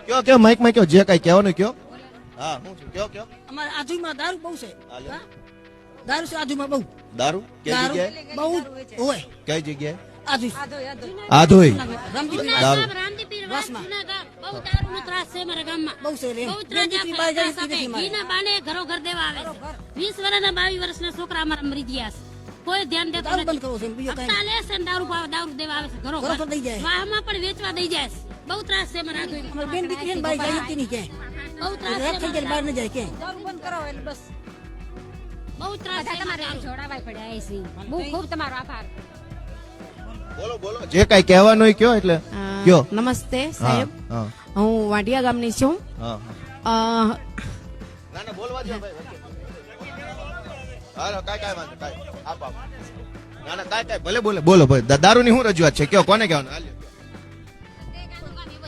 કયો કયો માઈક માં કયો જે કઈ કહેવાનું કયો હા હું છું કયો કયો અમારે આજુમાં દારૂ બહુ છે દારૂ છે આજુમાં બહુ દારૂ કઈ જગ્યાએ બહુ હોય કઈ જગ્યાએ આજુ આધોઈ રામદીપીર દારૂ વાસમાં બહુ દારૂનો ત્રાસ છે મારા ગામમાં બહુ છે રે બહુ ત્રાસ રામદીપીર બાઈ ત્રાસ જાય આપે. નથી મારે. ઘીના બાને ઘરો ઘર દેવા આવે છે 20 વર્ષના 22 વર્ષના છોકરા અમારા મરી ગયા છે કોઈ ધ્યાન દેતું દારૂ બંધ નથી કરવો છે બીજો કઈ હપ્તા લે છે ને દારૂ દેવા આવે છે ઘરો ઘરો ઘર દઈ જાય. વાહમાં પણ વેચવા દઈ જાય છે બહુ ત્રાસ છે મારા આધોઈમાં. અમારી બેન દીકરી ને બાઈ જાય નથી ની ક્યાંય બહુ ત્રાસ રાત છે થઈ જાય બહાર ન જાય ક્યાંય દારૂ બંધ કરાવો એટલે બસ બહુ ત્રાસ છે તમારે મારા જોડાવાય પડ્યા છે બહુ ખૂબ તમારો આભાર બોલો બોલો જે કઈ કહેવાનું હોય કયો એટલે કયો નમસ્તે હા સાહેબ હા હું વાંડિયા ગામની છું હા ના ના બોલવા દો ભાઈ હાલો કાઈ વાંધો કાઈ આપ ના ના કાઈ ભલે બોલે બોલો ભાઈ દારૂની શું રજૂઆત છે કયો કોને કહેવાનું હાલ્યો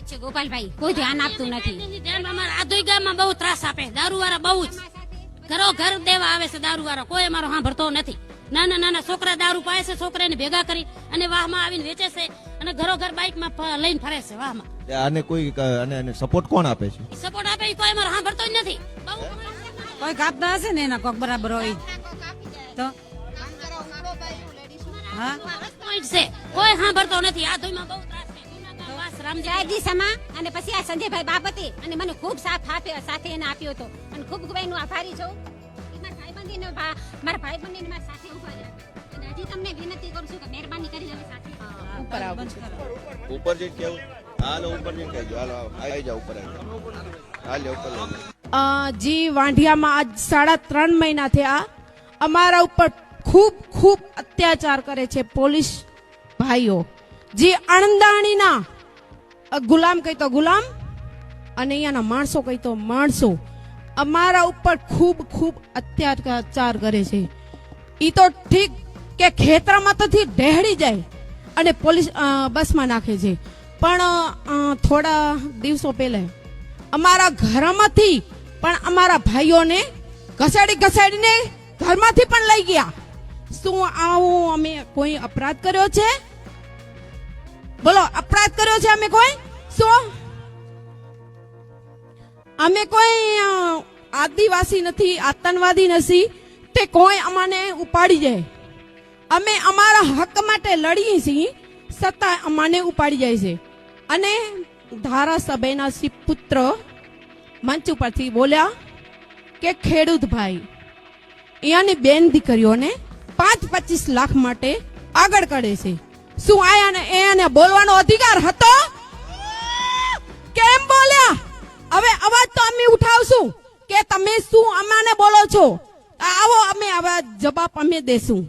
છે ગોપાલભાઈ કોઈ ધ્યાન આપતું નથી અમારા આધોઈ ગામમાં બહુ ત્રાસ આપે દારૂ વાળા બહુ જ ઘરો ઘર દેવા આવે છે દારૂ વાળા કોઈ અમારો સાંભળતો નથી નાના નાના છોકરા દારૂ પાય છે છોકરાને ભેગા કરી અને વાહમાં આવીને વેચે છે અને ઘરો ઘર બાઇકમાં લઈને ફરે છે વાહમાં આને કોઈ અને સપોર્ટ કોણ આપે છે સપોર્ટ આપે ઈ કોઈ અમારો સાંભળતો જ નથી બહુ કોઈ કાપતા હશે ને એના કોક બરાબર હોય તો હા પોઈન્ટ છે કોઈ સાંભળતો નથી આધોઈમાં બહુ ત્રાસ છે જૂનાગઢ, વાસ, રામદેવ. આ દિશામાં અને પછી આ સંજયભાઈ બાપતે અને મને ખૂબ સાથ આપ્યો સાથે એને આપ્યો હતો અને ખૂબ ખૂબ એનું આભારી છું મારા ભાઈબંધીને મારા સાથે ઉભા રહ્યા અને હજી તમને વિનંતી કરું છું કે મહેરબાની કરીને અમે સાથે ઉપર આવું છું. ઉપર જઈને કેવું હાલો ઉપર જઈને કહેજો હાલો આવી જાવ ઉપર આવી જાવ હાલે ઉપર લઈ જાઓ. જી વાંઢિયામાં આજ 3.5 મહિના થયા અમારા ઉપર ખૂબ ખૂબ અત્યાચાર કરે છે પોલીસ ભાઈઓ જે અણદાણીના ગુલામ કહી તો ગુલામ અને અહીંયાના માણસો કહી તો માણસો અમારા ઉપર ખૂબ ખૂબ અત્યાચાર કરે છે ઈ તો ઠીક કે ખેતરમાં તો ઢહેડી જાય અને પોલીસ બસમાં નાખે છે પણ થોડા દિવસો પહેલા અમારા ઘરમાંથી પણ અમારા ભાઈઓને ઘસાડીને ઘરમાંથી પણ લઈ ગયા શું આવું અમે કોઈ અપરાધ કર્યો છે બોલો અપરાધ કર્યો છે અમે કોઈ શું અમે કોઈ આદિવાસી નથી આતંકવાદી નથી તે કોઈ અમાને ઉપાડી જાય અમે અમારા હક માટે લડીએ છીએ છતાં અમાને ઉપાડી જાય છે અને ધારાસભ્યના પુત્ર મંચ ઉપરથી બોલ્યા કે ખેડૂત ભાઈ અહીંયાની બેન દીકરીઓને 5-25 લાખ માટે આગળ કરે છે શું આયાને એને બોલવાનો અધિકાર હતો કેમ બોલ્યા હવે અવાજ તો અમે ઉઠાવશું કે તમે શું અમાને બોલો છો આવો અમે આવા જવાબ અમે દેશું